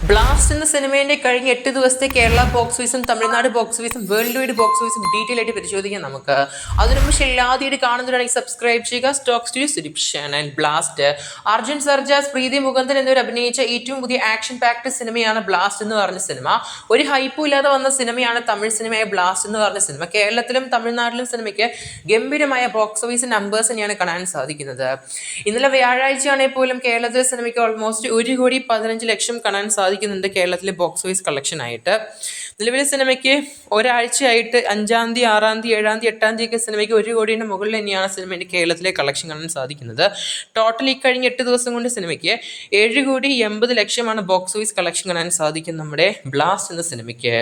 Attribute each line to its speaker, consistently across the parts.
Speaker 1: Blast എന്ന സിനിമയുടെ കഴിഞ്ഞ 8 ദിവസത്തെ കേരള ബോക്സ് ഓഫീസും തമിഴ്നാട് ബോക്സ് ഓഫീസും വേൾഡ് വൈഡ് ബോക്സ് ഓഫീസും ഡീറ്റെയിൽ ആയിട്ട് പരിശോധിക്കാം നമുക്ക്. അതിനു മുമ്പ് എല്ലാതെയായിട്ട് കാണുന്നവരാണെങ്കിൽ സബ്സ്ക്രൈബ് ചെയ്യുക. സ്റ്റോക്ക് സ്റ്റുഡിയോ സുരിപ് ചാനൽ. ബ്ലാസ്റ്റ് അർജുൻ സർജാസ്, പ്രീതി മുകുന്ദൻ എന്നിവർ അഭിനയിച്ച ഏറ്റവും പുതിയ ആക്ഷൻ പാക്ഡ് സിനിമയാണ് ബ്ലാസ്റ്റ് എന്ന് പറഞ്ഞ സിനിമ. ഒരു ഹൈപ്പും ഇല്ലാതെ വന്ന സിനിമയാണ് തമിഴ് സിനിമയായ ബ്ലാസ്റ്റ് എന്ന് പറഞ്ഞ സിനിമ. കേരളത്തിലും തമിഴ്നാട്ടിലും സിനിമയ്ക്ക് ഗംഭീരമായ ബോക്സ് ഓഫീസ് നമ്പേഴ്സ് തന്നെയാണ് കാണാൻ സാധിക്കുന്നത്. ഇന്നലെ വ്യാഴാഴ്ചയാണെങ്കിൽ പോലും കേരളത്തിലെ സിനിമയ്ക്ക് ഓൾമോസ്റ്റ് 1,15,00,000 കാണാൻ സാധിക്കുന്നുണ്ട് കേരളത്തിലെ ബോക്സ് ഓഫീസ് കളക്ഷൻ ആയിട്ട്. നിലവിലെ സിനിമയ്ക്ക് ഒരാഴ്ചയായിട്ട് 5-ാം തീയതി, 6-ാം തീയതി, 7-ാം തീയതി, 8-ാം തീയതി ഒക്കെ സിനിമയ്ക്ക് 1 കോടിയുടെ മുകളിൽ തന്നെയാണ് സിനിമയുടെ കേരളത്തിലെ കളക്ഷൻ കാണാൻ സാധിക്കുന്നത്. ടോട്ടൽ ഈ കഴിഞ്ഞ 8 ദിവസം കൊണ്ട് സിനിമയ്ക്ക് 7,80,00,000 ബോക്സ് ഓഫീസ് കളക്ഷൻ കാണാൻ സാധിക്കും നമ്മുടെ ബ്ലാസ്റ്റ് എന്ന സിനിമയ്ക്ക്.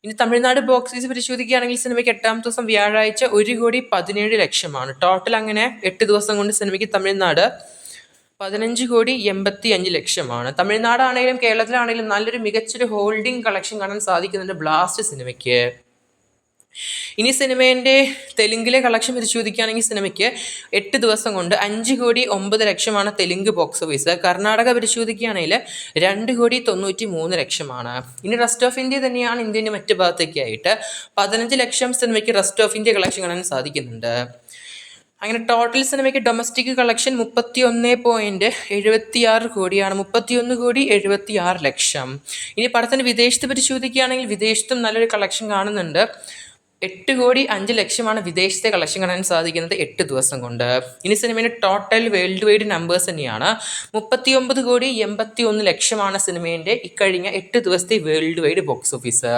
Speaker 1: ഇനി തമിഴ്നാട് ബോക്സ് ഓഫീസ് പരിശോധിക്കുകയാണെങ്കിൽ സിനിമയ്ക്ക് 8-ാം ദിവസം വ്യാഴാഴ്ച 1,17,00,000. ടോട്ടൽ അങ്ങനെ 8 ദിവസം കൊണ്ട് സിനിമയ്ക്ക് തമിഴ്നാട് 15,85,00,000. തമിഴ്നാടാണെങ്കിലും കേരളത്തിലാണെങ്കിലും നല്ലൊരു മികച്ചൊരു ഹോൾഡിംഗ് കളക്ഷൻ കാണാൻ സാധിക്കുന്നുണ്ട് ബ്ലാസ്റ്റ് സിനിമയ്ക്ക്. ഇനി സിനിമേൻ്റെ തെലുങ്കിലെ കളക്ഷൻ പരിശോധിക്കുകയാണെങ്കിൽ സിനിമയ്ക്ക് 8 ദിവസം കൊണ്ട് 5,09,00,000 തെലുങ്ക് ബോക്സ് ഓഫീസ്. കർണാടക പരിശോധിക്കുകയാണെങ്കിൽ 2,93,00,000. ഇനി റെസ്റ്റ് ഓഫ് ഇന്ത്യ തന്നെയാണ് ഇന്ത്യൻ്റെ മറ്റു ഭാഗത്തേക്കായിട്ട് 15,00,000 സിനിമയ്ക്ക് റെസ്റ്റ് ഓഫ് ഇന്ത്യ കളക്ഷൻ കാണാൻ സാധിക്കുന്നുണ്ട്. അങ്ങനെ ടോട്ടൽ സിനിമയ്ക്ക് ഡൊമസ്റ്റിക് കളക്ഷൻ 31.76 കോടിയാണ്. 31,76,00,000. ഇനി പടത്തിന് വിദേശത്ത് പരിശോധിക്കുകയാണെങ്കിൽ വിദേശത്തും നല്ലൊരു കളക്ഷൻ കാണുന്നുണ്ട്. 8,05,00,000 വിദേശത്തെ കളക്ഷൻ കാണാൻ സാധിക്കുന്നത് 8 ദിവസം കൊണ്ട്. ഇനി സിനിമയുടെ ടോട്ടൽ വേൾഡ് വൈഡ് നമ്പേഴ്സ് തന്നെയാണ്. 39,81,00,000 സിനിമേൻ്റെ ഇക്കഴിഞ്ഞ 8 ദിവസത്തെ വേൾഡ് വൈഡ് ബോക്സ് ഓഫീസ്.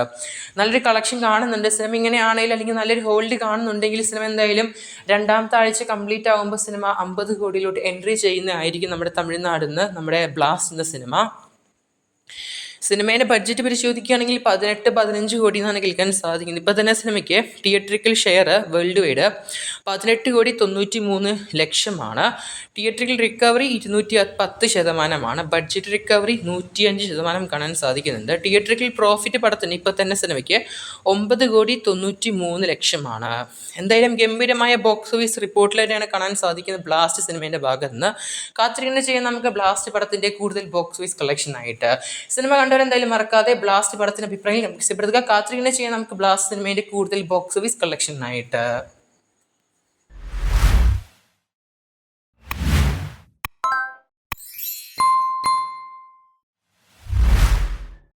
Speaker 1: നല്ലൊരു കളക്ഷൻ കാണുന്നുണ്ട്. സിനിമ ഇങ്ങനെയാണെങ്കിലും അല്ലെങ്കിൽ നല്ലൊരു ഹോൾഡ് കാണുന്നുണ്ടെങ്കിൽ സിനിമ എന്തായാലും 2-ാമത്തെ ആഴ്ച കംപ്ലീറ്റ് ആകുമ്പോൾ സിനിമ 50 കോടിയിലോട്ട് എൻട്രി ചെയ്യുന്നതായിരിക്കും നമ്മുടെ തമിഴ്നാടിൽ നിന്ന് നമ്മുടെ ബ്ലാസ്റ്റ് എന്ന സിനിമ. സിനിമയുടെ ബഡ്ജറ്റ് പരിശോധിക്കുകയാണെങ്കിൽ 18-15 കോടി എന്നാണ് കേൾക്കാൻ സാധിക്കുന്നത്. ഇപ്പോൾ തന്നെ സിനിമയ്ക്ക് theatrical share world wide 18,93,00,000. Theatrical recovery 210%. Budget recovery 105% കാണാൻ സാധിക്കുന്നുണ്ട്. തിയേറ്ററിക്കൽ പ്രോഫിറ്റ് പടത്തിന് ഇപ്പോൾ തന്നെ സിനിമയ്ക്ക് 9,93,00,000. എന്തായാലും ഗംഭീരമായ ബോക്സ് ഓഫീസ് റിപ്പോർട്ടിലായിട്ടാണ് കാണാൻ സാധിക്കുന്നത് ബ്ലാസ്റ്റ് സിനിമേൻ്റെ ഭാഗത്ത് നിന്ന്. കാത്തിരിക്കുന്ന ചെയ്യാൻ നമുക്ക് ബ്ലാസ്റ്റ് പടത്തിൻ്റെ കൂടുതൽ ബോക്സ് ഓഫീസ് കളക്ഷൻ ആയിട്ട്. സിനിമ എന്തായാലും മറക്കാതെ ബ്ലാസ്റ്റ് പടത്തിന് അഭിപ്രായം രേഖപ്പെടുത്തുക. കാത്തിരിക്കുന്ന ചെയ്യാൻ നമുക്ക് ബ്ലാസ്റ്റ് സിനിമയുടെ കൂടുതൽ ബോക്സ് ഓഫീസ് കളക്ഷൻ ആയിട്ട്.